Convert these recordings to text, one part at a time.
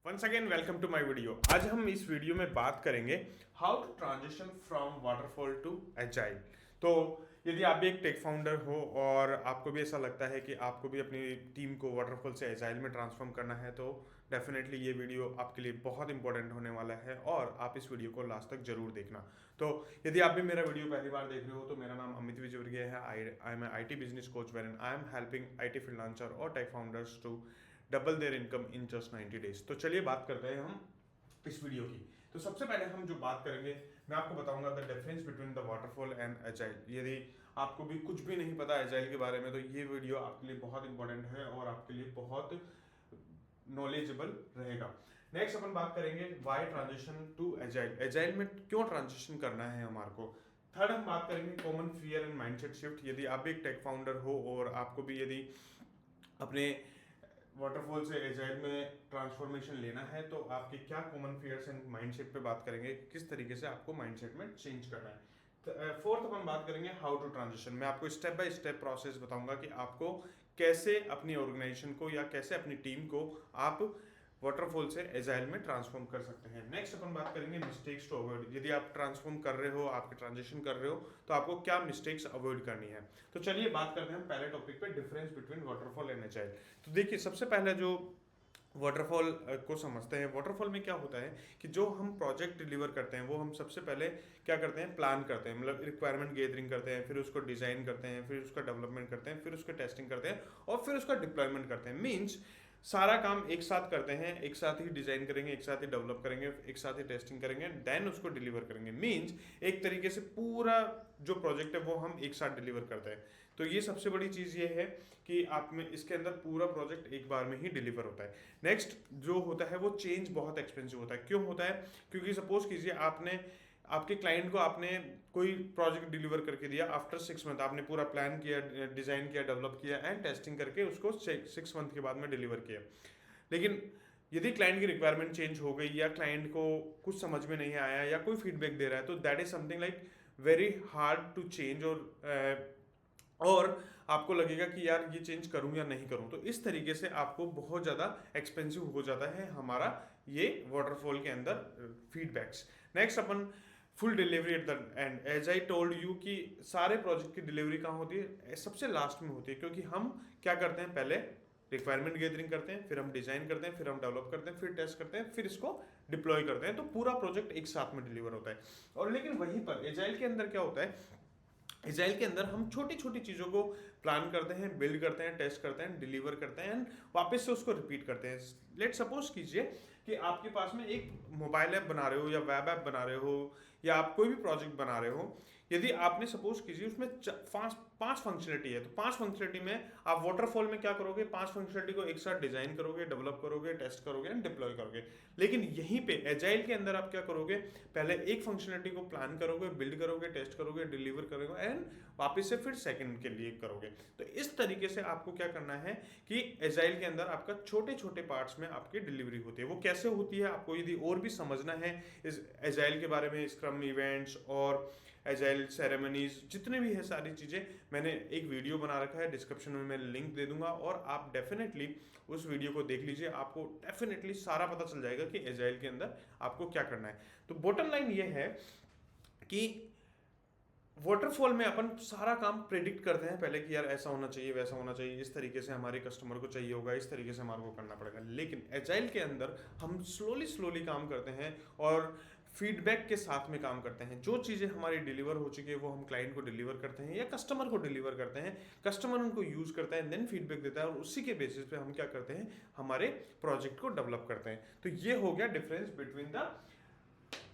Once again welcome to my video. आज हम इस वीडियो में बात करेंगे how to transition from waterfall to agile. तो यदि आप भी एक टेक फाउंडर हो और आपको भी ऐसा लगता है कि आपको भी अपनी टीम को वाटरफॉल से एजाइल में ट्रांसफॉर्म करना है, तो डेफिनेटली ये वीडियो आपके लिए बहुत इंपॉर्टेंट होने वाला है और आप इस वीडियो को लास्ट तक जरूर देखना। तो यदि आप भी मेरा वीडियो पहली बार देख रहे हो तो मेरा नाम अमित विजयवर्गीय है। I am I T business coach where I am helping I T freelancer और tech founders to double their income in just 90 days. तो चलिए बात करते हैं हम इस वीडियो की। तो सबसे पहले हम जो बात करेंगे, मैं आपको बताऊंगा the difference between the waterfall and agile. यदि आपको भी कुछ भी नहीं पता एजाइल के बारे में तो ये वीडियो आपके लिए बहुत इंपॉर्टेंट है और आपके लिए बहुत नॉलेजेबल रहेगा। नेक्स्ट अपन बात करेंगे why transition to agile, agile में क्यों ट्रांजिशन करना है हमारे को। थर्ड हम बात करेंगे common fear and mindset shift. यदि आप भी एक टेक फाउंडर हो और आपको भी यदि अपने वाटरफॉल से एजाइल में ट्रांसफॉर्मेशन लेना है तो आपके क्या कॉमन फियर्स एंड माइंडसेट पे बात करेंगे, किस तरीके से आपको माइंडसेट में चेंज करना है। फोर्थ अपन बात करेंगे हाउ टू ट्रांजिशन। मैं आपको स्टेप बाय स्टेप प्रोसेस बताऊंगा कि आपको कैसे अपनी ऑर्गेनाइजेशन को या कैसे अपनी टीम को आप वाटरफॉल से एजाइल में ट्रांसफॉर्म कर सकते हैं। नेक्स्ट अपन बात करेंगे मिस्टेक्स टू अवॉइड। यदि आप ट्रांसफॉर्म कर रहे हो, आपके ट्रांजिशन कर रहे हो, तो आपको क्या मिस्टेक्स अवॉइड करनी है। तो चलिए बात करते हैं पहले टॉपिक पे, difference between waterfall and agile. तो देखिए, सबसे पहले जो वाटरफॉल को समझते हैं, वाटरफॉल में क्या होता है कि जो हम प्रोजेक्ट डिलीवर करते हैं वो हम सबसे पहले क्या करते हैं, प्लान करते हैं, मतलब रिक्वायरमेंट गैदरिंग करते हैं, फिर उसको डिजाइन करते हैं, फिर उसका डेवलपमेंट करते हैं, फिर उसका टेस्टिंग करते हैं और फिर उसका डिप्लॉयमेंट करते हैं। मीन्स सारा काम एक साथ करते हैं, एक साथ ही डिजाइन करेंगे, एक साथ ही डेवलप करेंगे, एक साथ ही टेस्टिंग करेंगे, देन उसको डिलीवर करेंगे। मीन्स एक तरीके से पूरा जो प्रोजेक्ट है वो हम एक साथ डिलीवर करते हैं। तो ये सबसे बड़ी चीज़ ये है कि आप में इसके अंदर पूरा प्रोजेक्ट एक बार में ही डिलीवर होता है। नेक्स्ट जो होता है वो चेंज बहुत एक्सपेंसिव होता है। क्यों होता है? क्योंकि सपोज कीजिए आपने आपके क्लाइंट को आपने कोई प्रोजेक्ट डिलीवर करके दिया, आफ्टर 6 मंथ आपने पूरा प्लान किया, डिजाइन किया, डेवलप किया एंड टेस्टिंग करके उसको 6 मंथ के बाद में डिलीवर किया। लेकिन यदि क्लाइंट की रिक्वायरमेंट चेंज हो गई या क्लाइंट को कुछ समझ में नहीं आया या कोई फीडबैक दे रहा है, तो that is something like very hard to change. और आपको लगेगा कि यार ये चेंज करूं या नहीं करूं, तो इस तरीके से आपको बहुत ज़्यादा एक्सपेंसिव हो जाता है हमारा ये वाटरफॉल के अंदर फीडबैक्स। नेक्स्ट अपन full delivery at the end. As I told you कि सारे प्रोजेक्ट की डिलीवरी कहाँ होती है? सबसे लास्ट में होती है, क्योंकि हम क्या करते हैं, पहले रिक्वायरमेंट गैदरिंग करते हैं, फिर हम डिजाइन करते हैं, फिर हम डेवलप करते हैं, फिर टेस्ट करते हैं, फिर इसको डिप्लॉय करते हैं, तो पूरा प्रोजेक्ट एक साथ में डिलीवर होता है। और लेकिन वहीं पर एजाइल के अंदर क्या होता है, एजाइल के अंदर हम छोटी छोटी चीज़ों को प्लान करते हैं, बिल्ड करते हैं, टेस्ट करते हैं, डिलीवर करते हैं एंड वापस से उसको रिपीट करते हैं। लेट सपोज कीजिए कि आपके पास में एक मोबाइल ऐप बना रहे हो या वेब ऐप बना रहे हो या आप कोई भी प्रोजेक्ट बना रहे हो। यदि आपने सपोज कीजिए उसमें पांच फंक्शनलिटी है, तो पांच फंक्शनलिटी में आप वाटरफॉल में क्या करोगे, पांच फंक्शनलिटी को एक साथ डिजाइन करोगे, डेवलप करोगे, टेस्ट करोगे एंड डिप्लॉय करोगे। लेकिन यहीं पे एजाइल के अंदर आप क्या करोगे, पहले एक फंक्शनलिटी को प्लान करोगे, बिल्ड करोगे, टेस्ट करोगे, डिलीवर करोगे एंड वापस से फिर सेकंड के लिए करोगे। तो इस तरीके से आपको क्या करना है कि एजाइल के अंदर आपका छोटे छोटे पार्ट्स में आपकी डिलीवरी होती है। वो कैसे होती है, आपको यदि और भी समझना है इस एजाइल के बारे में, स्क्रम इवेंट्स और एजाइल सेरेमनीज जितने भी है सारी चीज़ें, मैंने एक वीडियो बना रखा है, डिस्क्रिप्शन में मैं लिंक दे दूंगा और आप डेफिनेटली उस वीडियो को देख लीजिए। आपको डेफिनेटली सारा पता चल जाएगा कि एजाइल के अंदर आपको क्या करना है। तो बॉटम लाइन ये है कि वाटरफॉल में अपन सारा काम प्रेडिक्ट करते हैं पहले कि यार ऐसा होना चाहिए, वैसा होना चाहिए, इस तरीके से हमारे कस्टमर को चाहिए होगा, इस तरीके से हमारे को करना पड़ेगा। लेकिन एजाइल के अंदर हम स्लोली स्लोली काम करते हैं और फीडबैक के साथ में काम करते हैं। जो चीज़ें हमारी डिलीवर हो चुकी है वो हम क्लाइंट को डिलीवर करते हैं या कस्टमर को डिलीवर करते हैं, कस्टमर उनको यूज़ करता है, देन फीडबैक देता है और उसी के बेसिस पे हम क्या करते हैं, हमारे प्रोजेक्ट को डेवलप करते हैं। तो ये हो गया difference between the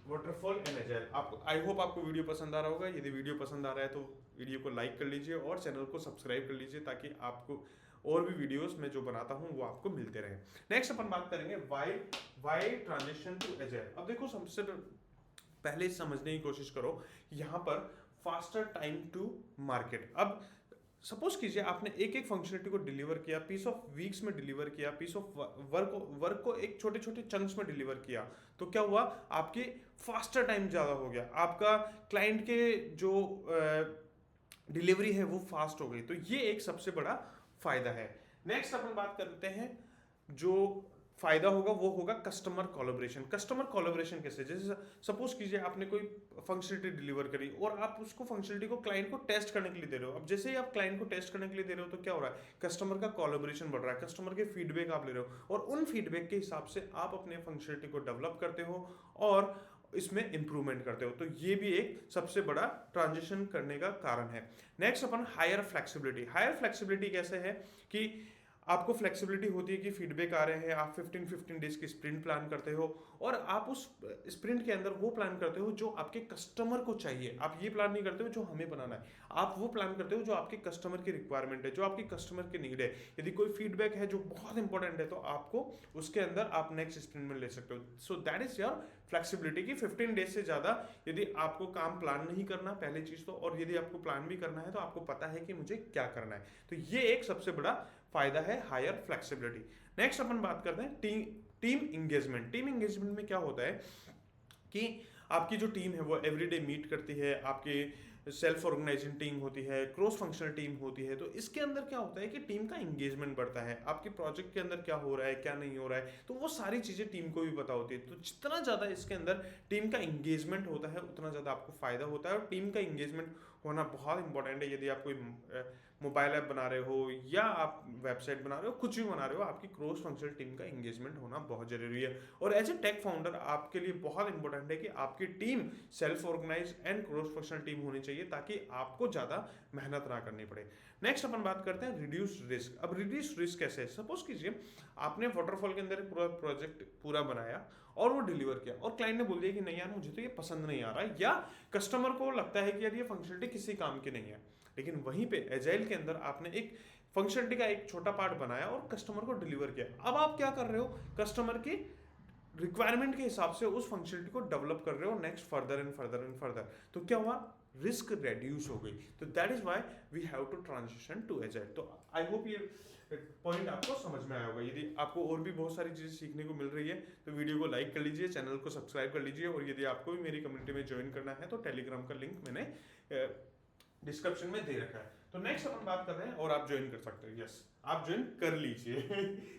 waterfall and agile. आपको आई होप आपको वीडियो पसंद आ रहा होगा। यदि वीडियो पसंद आ रहा है तो वीडियो को लाइक कर लीजिए और चैनल को सब्सक्राइब कर लीजिए ताकि आपको और भी वीडियोस मैं जो बनाता हूं वो आपको मिलते रहे। नेक्स्ट अपन बात करेंगे वाई ट्रांजिशन टू एजाइल। अब देखो, सबसे पहले समझने की कोशिश करो यहाँ पर फास्टर टाइम टू मार्केट। अब सपोज कीजिए आपने एक एक फंक्शनलिटी को डिलीवर किया, पीस ऑफ वीक्स में डिलीवर किया, पीस ऑफ वर्क को एक छोटे छोटे चंक्स में डिलीवर किया, तो क्या हुआ, आपके फास्टर टाइम ज़्यादा हो गया, आपका क्लाइंट के जो डिलीवरी है वो फास्ट हो गई। तो ये एक सबसे बड़ा फायदा है। नेक्स्ट अपन बात करते हैं जो फायदा होगा वो होगा कस्टमर कोलैबोरेशन। कस्टमर कोलैबोरेशन कैसे, जैसे सपोज कीजिए आपने कोई फंक्शनलिटी डिलीवर करी और आप उसको फंक्शनलिटी को क्लाइंट को टेस्ट करने के लिए दे रहे हो। अब जैसे ही आप क्लाइंट को टेस्ट करने के लिए दे रहे हो तो क्या हो रहा है, कस्टमर का कोलैबोरेशन बढ़ रहा है, कस्टमर के फीडबैक आप ले रहे हो और उन फीडबैक के हिसाब से आप अपने फंक्शनलिटी को डेवलप करते हो और इसमें इंप्रूवमेंट करते हो। तो ये भी एक सबसे बड़ा ट्रांजिशन करने का कारण है। नेक्स्ट अपन हायर फ्लेक्सिबिलिटी। हायर फ्लेक्सिबिलिटी कैसे है कि आपको फ्लेक्सिबिलिटी होती है कि फीडबैक आ रहे हैं, आप 15 डेज की स्प्रिंट प्लान करते हो और आप उस स्प्रिंट के अंदर वो प्लान करते हो जो आपके कस्टमर को चाहिए। आप ये प्लान नहीं करते हो जो हमें बनाना है, आप वो प्लान करते हो जो आपके कस्टमर की रिक्वायरमेंट है, जो आपकी कस्टमर की नीड है। यदि कोई फीडबैक है जो बहुत इंपॉर्टेंट है तो आपको उसके अंदर आप नेक्स्ट स्प्रिंट में ले सकते हो। So that is your flexibility की 15 डेज से ज़्यादा यदि आपको काम प्लान नहीं करना पहली चीज़ तो, और यदि आपको प्लान भी करना है तो आपको पता है कि मुझे क्या करना है। तो ये एक सबसे बड़ा फायदा है हायर फ्लेक्सिबिलिटी। नेक्स्ट अपन बात करते हैं टीम इंगेजमेंट। टीम इंगेजमेंट में क्या होता है कि आपकी जो टीम है वो एवरीडे मीट करती है, आपकी सेल्फ ऑर्गेनाइजिंग टीम होती है, क्रॉस फंक्शनल टीम होती है। तो इसके अंदर क्या होता है कि टीम का इंगेजमेंट बढ़ता है, आपके प्रोजेक्ट के अंदर क्या हो रहा है क्या नहीं हो रहा है, तो वो सारी चीज़ें टीम को भी पता होती है। तो जितना ज़्यादा इसके अंदर टीम का इंगेजमेंट होता है उतना ज़्यादा आपको फ़ायदा होता है और टीम का इंगेजमेंट होना बहुत इंपॉर्टेंट है। यदि आप कोई मोबाइल ऐप बना रहे हो या आप वेबसाइट बना रहे हो, कुछ भी बना रहे हो, आपकी क्रॉस फंक्शनल टीम का इंगेजमेंट होना बहुत जरूरी है। और एज ए टेक फाउंडर आपके लिए बहुत इंपॉर्टेंट है कि आपकी team self organise and cross functional team होनी चाहिए ताकि आपको ज़्यादा मेहनत ना करनी पड़े। नेक्स्ट अपन बात करते हैं रिड्यूस रिस्क। अब रिड्यूस रिस्क कैसे है, सपोज कीजिए आपने वाटरफॉल के अंदर पूरा प्रोजेक्ट पूरा बनाया और वो डिलीवर किया और क्लाइंट ने बोल दिया कि नहीं यार मुझे तो ये पसंद नहीं आ रहा है, या कस्टमर को लगता है कि यार ये फंक्शनलिटी किसी काम की नहीं है। लेकिन वहीं पे एजाइल के अंदर आपने एक फंक्शनलिटी का एक छोटा पार्ट बनाया और कस्टमर को डिलीवर किया। अब आप क्या कर रहे हो, कस्टमर की रिक्वायरमेंट के हिसाब से उस फंक्शनलिटी को डेवलप कर रहे हो next further and further and further. तो क्या हुआ, रिस्क रेड्यूस हो गई। तो that is why we have to transition to agile. तो आई होप ये पॉइंट आपको समझ में आया होगा। यदि आपको और भी बहुत सारी चीज़ें सीखने को मिल रही है तो वीडियो को लाइक कर लीजिए, चैनल को सब्सक्राइब कर लीजिए और यदि आपको भी मेरी कम्युनिटी में ज्वाइन करना है तो टेलीग्राम का लिंक मैंने डिस्क्रिप्शन में दे रखा है। तो नेक्स्ट अपन बात कर रहे हैं और आप ज्वाइन कर सकते हैं। यस, आप ज्वाइन कर लीजिए।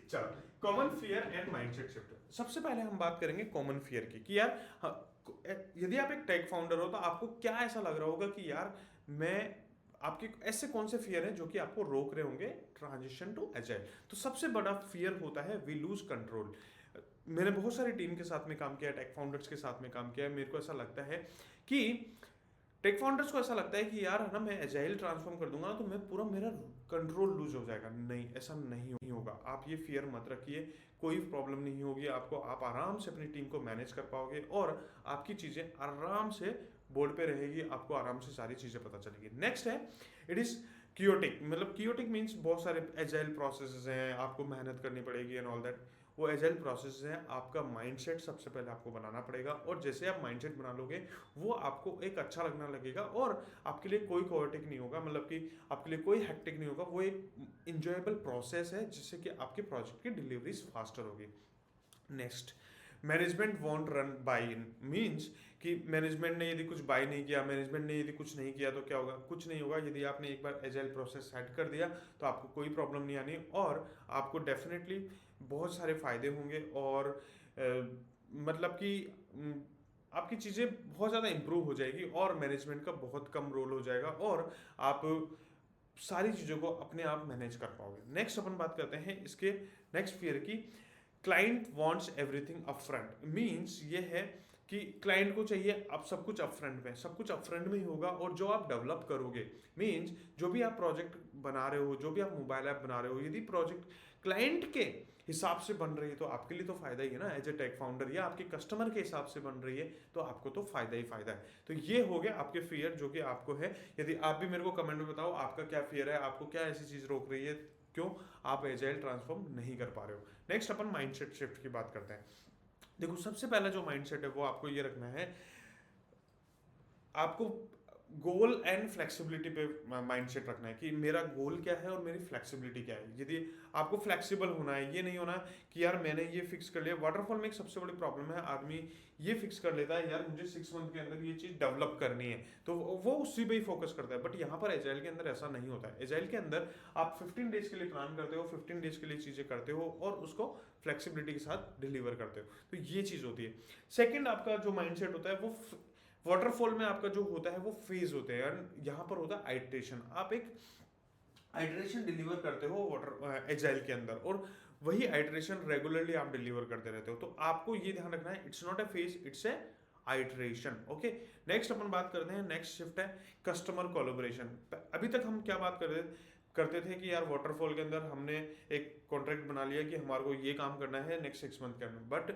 चलो, common fear and mindset shift. सबसे पहले हम बात करेंगे कॉमन फियर की कि यार यदि आप एक टेक फाउंडर हो तो आपको क्या ऐसा लग रहा होगा कि यार मैं, आपके ऐसे कौन से फियर हैं जो कि आपको रोक रहे होंगे ट्रांजिशन टू एजाइल। तो सबसे बड़ा फियर होता है वी लूज कंट्रोल। मैंने बहुत सारी टीम के साथ में काम किया, टेक फाउंडर्स के साथ में काम किया है। मेरे को ऐसा लगता है कि टेक फाउंडर्स को ऐसा लगता है कि यार है ना, मैं एजाइल ट्रांसफॉर्म कर दूंगा तो मैं पूरा मेरा कंट्रोल लूज हो जाएगा। नहीं, ऐसा नहीं होगा। आप ये फियर मत रखिए, कोई प्रॉब्लम नहीं होगी आपको। आप आराम से अपनी टीम को मैनेज कर पाओगे और आपकी चीज़ें आराम से बोर्ड पे रहेगी, आपको आराम से सारी चीज़ें पता चलेगी। नेक्स्ट है इट इज़ कियोटिक। मतलब कियोटिक मीन्स बहुत सारे एजाइल प्रोसेसेस हैं, आपको मेहनत करनी पड़ेगी एंड ऑल दैट। वो एजाइल प्रोसेस है, आपका माइंडसेट सबसे पहले आपको बनाना पड़ेगा और जैसे आप माइंडसेट बना लोगे वो आपको एक अच्छा लगना लगेगा और आपके लिए कोई कोटिक नहीं होगा, मतलब कि आपके लिए कोई हेक्टिक नहीं होगा। वो एक इंजॉयबल प्रोसेस है जिससे कि आपके प्रोजेक्ट की डिलीवरीज फास्टर होगी। Next, management want run by in. Means कि मैनेजमेंट ने यदि कुछ बाय नहीं किया, मैनेजमेंट ने यदि कुछ नहीं किया तो क्या होगा, कुछ नहीं होगा। यदि आपने एक बार एजाइल प्रोसेस सेट कर दिया तो आपको कोई प्रॉब्लम नहीं आनी और आपको डेफिनेटली बहुत सारे फायदे होंगे और मतलब कि आपकी चीज़ें बहुत ज़्यादा इंप्रूव हो जाएगी और मैनेजमेंट का बहुत कम रोल हो जाएगा और आप सारी चीज़ों को अपने आप मैनेज कर पाओगे। नेक्स्ट अपन बात करते हैं इसके नेक्स्ट फियर की, client wants everything upfront. Means ये है कि क्लाइंट को चाहिए अब सब कुछ अपफ्रंट में, सब कुछ अपफ्रंट में ही होगा और जो आप डेवलप करोगे, मींस जो भी आप प्रोजेक्ट बना रहे हो, जो भी आप मोबाइल ऐप बना रहे हो, यदि प्रोजेक्ट क्लाइंट के हिसाब से बन रही है तो आपके लिए तो फायदा ही है ना एज ए टेक फाउंडर, या आपके कस्टमर के हिसाब से बन रही है तो आपको तो फायदा ही फायदा है। तो ये हो गया आपके फियर जो कि आपको है। यदि आप भी मेरे को कमेंट में बताओ आपका क्या फियर है, आपको क्या ऐसी चीज़ रोक रही है, क्यों आप एजाइल ट्रांसफॉर्म नहीं कर पा रहे हो। नेक्स्ट अपन माइंडसेट शिफ्ट की बात करते हैं। देखो, सबसे पहला जो माइंडसेट है वो आपको ये रखना है, आपको गोल एंड फ्लेक्सिबिलिटी पे माइंडसेट रखना है कि मेरा गोल क्या है और मेरी फ्लेक्सिबिलिटी क्या है। यदि आपको फ्लेक्सिबल होना है, ये नहीं होना कि यार मैंने ये फिक्स कर लिया। वाटरफॉल में एक सबसे बड़ी प्रॉब्लम है, आदमी ये फिक्स कर लेता है यार मुझे 6 मंथ के अंदर ये चीज़ डेवलप करनी है, तो वो उसी पे ही फोकस करता है। बट यहाँ पर एजाइल के अंदर ऐसा नहीं होता है। एजाइल के अंदर आप 15 डेज के लिए प्लान करते हो, 15 डेज के लिए चीज़ें करते हो और उसको फ्लेक्सिबिलिटी के साथ डिलीवर करते हो, तो ये चीज़ होती है। सेकेंड आपका जो माइंडसेट होता है वो वाटरफॉल में आपका जो होता है वो फेज होते हैं, यहाँ पर होता है आइट्रेशन। आप एक आइट्रेशन डिलीवर करते हो वाटर एजाइल के अंदर, और वही आइट्रेशन रेगुलरली आप डिलीवर करते रहते हो। तो आपको ये ध्यान रखना है, it's not a phase, it's a iteration. Okay, next अपन बात करते हैं, नेक्स्ट शिफ्ट है कस्टमर कोलैबोरेशन। अभी तक हम क्या बात करते थे कि यार वाटरफॉल के अंदर हमने एक कॉन्ट्रैक्ट बना लिया कि हमारे को ये काम करना है नेक्स्ट 6 मंथ के अंदर। बट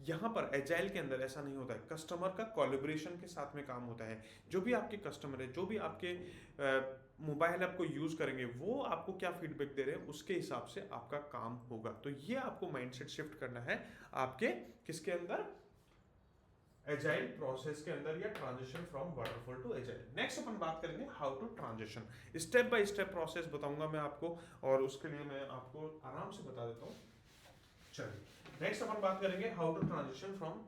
यहाँ पर एजाइल के अंदर ऐसा नहीं होता है, कस्टमर का कोलैबोरेशन के साथ में काम होता है। जो भी आपके कस्टमर है, जो भी आपके मोबाइल ऐप को यूज करेंगे, वो आपको क्या फीडबैक दे रहे हैं उसके हिसाब से आपका काम होगा। तो ये आपको माइंडसेट शिफ्ट करना है आपके किसके अंदर, एजाइल प्रोसेस के अंदर, या transition from waterfall to agile. Next अपन बात करेंगे how to transition. Step by step process बताऊंगा मैं आपको, और उसके लिए मैं आपको आराम से बता देता हूँ। चलिए नेक्स्ट अपन बात करेंगे how to transition from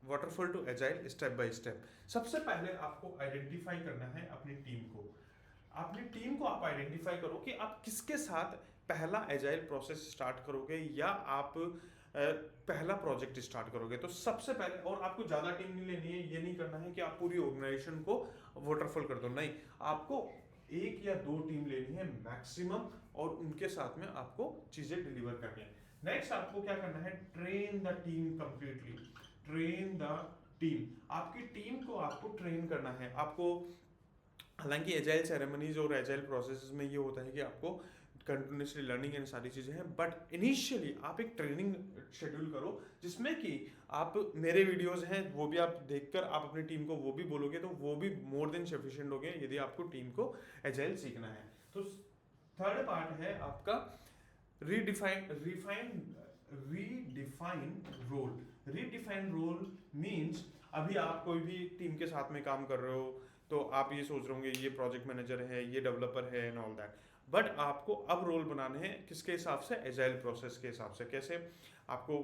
waterfall to agile step by step. सबसे पहले आपको आइडेंटिफाई करना है अपनी टीम को। अपनी टीम को आप आइडेंटिफाई करो कि आप किसके साथ पहला एजाइल प्रोसेस स्टार्ट करोगे, या आप पहला प्रोजेक्ट स्टार्ट करोगे। तो सबसे पहले, और आपको ज्यादा टीम नहीं लेनी है, ये नहीं करना है कि आप पूरी ऑर्गेनाइजेशन को वाटरफॉल कर दो, नहीं, आपको 1 या 2 टीम लेनी है मैक्सिमम, और उनके साथ में आपको चीजें डिलीवर करनी है। नेक्स्ट आपको क्या करना है, train the team completely. Train the team, आपकी टीम को आपको ट्रेन करना है। आपको, हालांकि एजाइल सेरेमनीज और एजाइल प्रोसेस में ये होता है कि आपको कंटिन्यूसली लर्निंग एंड सारी चीज़ें हैं, बट इनिशियली आप एक ट्रेनिंग शेड्यूल करो जिसमें कि आप, मेरे वीडियोस हैं वो भी आप देखकर आप अपनी टीम को वो भी बोलोगे, तो वो भी मोर देन सफिशिएंट हो गए यदि आपको टीम को एजाइल सीखना है। तो थर्ड पार्ट है आपका redefine role. Redefine role means, अभी आप कोई भी टीम के साथ में काम कर रहे हो, तो आप ये सोच रहे होंगे ये प्रोजेक्ट मैनेजर है, ये डेवलपर है एंड ऑल दैट, बट आपको अब रोल बनाने हैं किसके हिसाब से, एजाइल प्रोसेस के हिसाब से। कैसे, आपको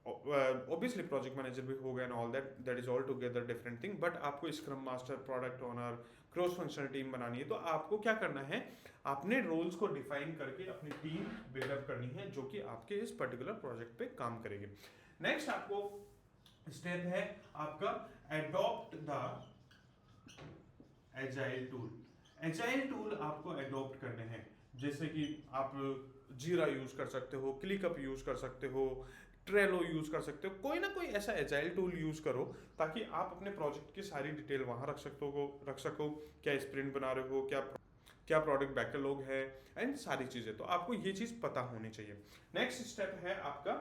ऑब्वियसली प्रोजेक्ट मैनेजर भी हो गया and all that, that is all together different thing, but आपको scrum master, product owner, cross functional team बनानी है। तो आपको क्या करना है, अपने रोल्स को डिफाइन करके अपनी टीम बिल्डअप करनी है जो कि आपके इस पर्टिकुलर प्रोजेक्ट पे काम करेगी। नेक्स्ट आपको स्टेप है आपका adopt the agile tool. Agile tool आपको एडॉप्ट करने हैं, जैसे कि आप जीरा यूज कर सकते हो, क्लिकअप यूज कर सकते हो, ट्रेलो यूज कर सकते हो, कोई ना कोई ऐसा एजाइल टूल यूज करो ताकि आप अपने प्रोजेक्ट की सारी डिटेल वहां रख सको। क्या स्प्रिंट बना रहे हो, क्या प्रोडक्ट बैकलॉग है, एंड सारी चीजें, तो आपको ये चीज पता होनी चाहिए। नेक्स्ट स्टेप है आपका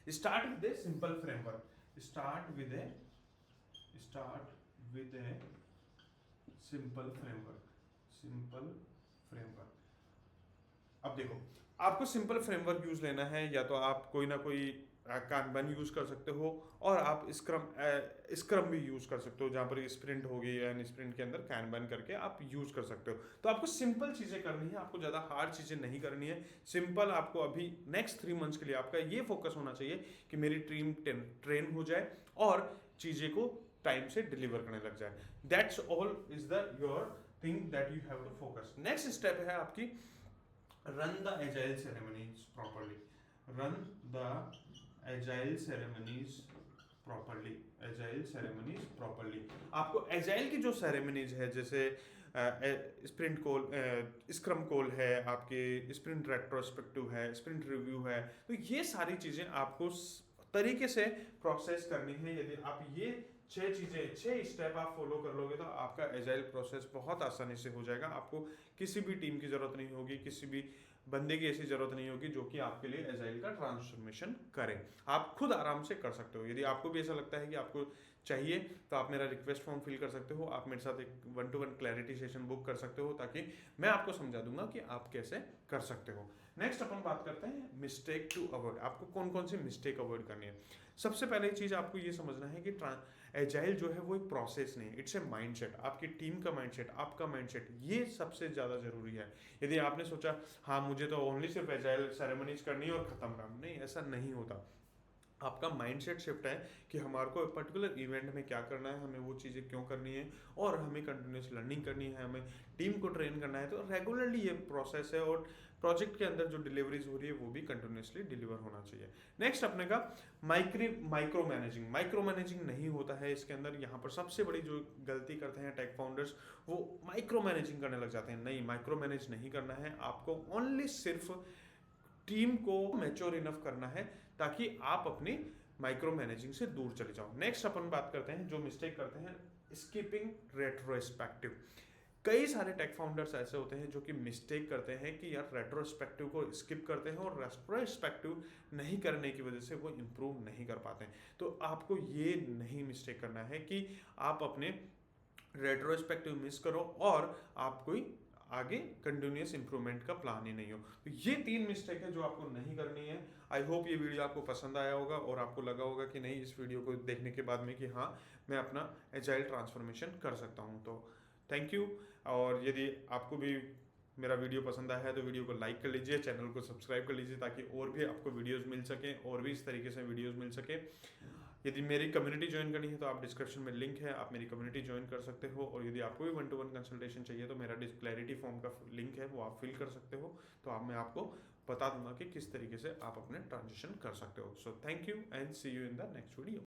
start with a simple framework. Start with a simple framework. अब देखो, आपको सिंपल फ्रेमवर्क यूज लेना है, या तो आप कोई ना कोई कानबन यूज कर सकते हो, और आप स्क्रम भी यूज कर सकते हो, जहाँ पर स्प्रिंट होगी एंड स्प्रिंट के अंदर कानबन करके आप यूज कर सकते हो। तो आपको सिंपल चीजें करनी है, आपको ज्यादा हार्ड चीजें नहीं करनी है। सिंपल आपको अभी नेक्स्ट 3 मंथ्स के लिए आपका ये फोकस होना चाहिए कि मेरी टीम ट्रेन हो जाए और चीजें को टाइम से डिलीवर करने लग जाए। That's all is the your thing that you have to focus. Next step है आपकी run the agile ceremonies properly। run the agile ceremonies properly। आपको agile की जो सेरेमनीज है, जैसे स्प्रिंट कॉल, स्क्रम कॉल है, आपके स्प्रिंट रेट्रोस्पेक्टिव है, स्प्रिंट रिव्यू है, तो ये सारी चीजें आपको तरीके से प्रोसेस करनी है। यदि आप ये 6 स्टेप आप फॉलो कर लोगे तो आपका एजाइल प्रोसेस बहुत आसानी से हो जाएगा। आपको किसी भी टीम की जरूरत नहीं होगी, किसी भी बंदे की ऐसी जरूरत नहीं होगी जो कि आपके लिए एजाइल का ट्रांसफॉर्मेशन करे। आप खुद आराम से कर सकते हो। यदि आपको भी ऐसा लगता है कि आपको चाहिए तो आप मेरा रिक्वेस्ट फॉर्म फिल कर सकते हो, आप मेरे साथ एक 1-to-1 क्लैरिटी सेशन बुक कर सकते हो, ताकि मैं आपको समझा दूंगा कि आप कैसे कर सकते हो। नेक्स्ट अपन बात करते हैं मिस्टेक टू अवॉइड, आपको कौन कौन सी मिस्टेक अवॉइड करनी है। सबसे पहले चीज़ आपको ये समझना है कि एजाइल जो है वो एक प्रोसेस नहीं, इट्स ए माइंडसेट, आपकी टीम का माइंडसेट, आपका माइंडसेट, ये सबसे ज़्यादा जरूरी है। यदि आपने सोचा हाँ मुझे तो ओनली सिर्फ एजाइल सेरेमनीज करनी है और ख़त्म काम, नहीं, ऐसा नहीं होता। आपका माइंडसेट शिफ्ट है कि हमारे को पर्टिकुलर इवेंट में क्या करना है, हमें वो चीज़ें क्यों करनी है, और हमें कंटिन्यूस लर्निंग करनी है, हमें टीम को ट्रेन करना है। तो रेगुलरली ये प्रोसेस है, और प्रोजेक्ट के अंदर जो डिलीवरीज हो रही है वो भी कंटिन्यूसली डिलीवर होना चाहिए। नेक्स्ट अपने का माइक्रो मैनेजिंग नहीं होता है इसके अंदर। यहाँ पर सबसे बड़ी जो गलती करते हैं टेक फाउंडर्स, वो माइक्रो मैनेजिंग करने लग जाते हैं। नहीं, माइक्रो मैनेज नहीं करना है आपको, ओनली सिर्फ टीम को मैच्योर इनफ करना है ताकि आप अपनी माइक्रो मैनेजिंग से दूर चले जाओ। नेक्स्ट अपन बात करते हैं जो मिस्टेक करते हैं, स्किपिंग रेट्रोस्पेक्टिव। कई सारे टेक फाउंडर्स ऐसे होते हैं जो कि मिस्टेक करते हैं कि यार रेट्रोस्पेक्टिव को स्किप करते हैं, और रेट्रोस्पेक्टिव नहीं करने की वजह से वो इम्प्रूव नहीं कर पाते हैं। तो आपको ये नहीं मिस्टेक करना है कि आप अपने रेट्रोस्पेक्टिव मिस करो और आप कोई आगे कंटिन्यूस इंप्रूवमेंट का प्लान ही नहीं हो। तो ये 3 मिस्टेक है जो आपको नहीं करनी है। आई होप ये वीडियो आपको पसंद आया होगा और आपको लगा होगा कि नहीं, इस वीडियो को देखने के बाद में कि हाँ मैं अपना एजाइल ट्रांसफॉर्मेशन कर सकता हूँ। तो थैंक यू। और यदि आपको भी मेरा वीडियो पसंद आया है तो वीडियो को लाइक कर लीजिए, चैनल को सब्सक्राइब कर लीजिए, ताकि और भी आपको वीडियोस मिल सकें, और भी इस तरीके से वीडियोस मिल सके। यदि मेरी कम्युनिटी ज्वाइन करनी है तो आप डिस्क्रिप्शन में लिंक है, आप मेरी कम्युनिटी ज्वाइन कर सकते हो। और यदि आपको भी 1-to-1 कंसल्टेशन चाहिए तो मेरा क्लैरिटी फॉर्म का लिंक है, वो आप फिल कर सकते हो। तो मैं आपको बता दूंगा कि किस तरीके से आप अपने ट्रांजिशन कर सकते हो। So thank you and see you in the next video.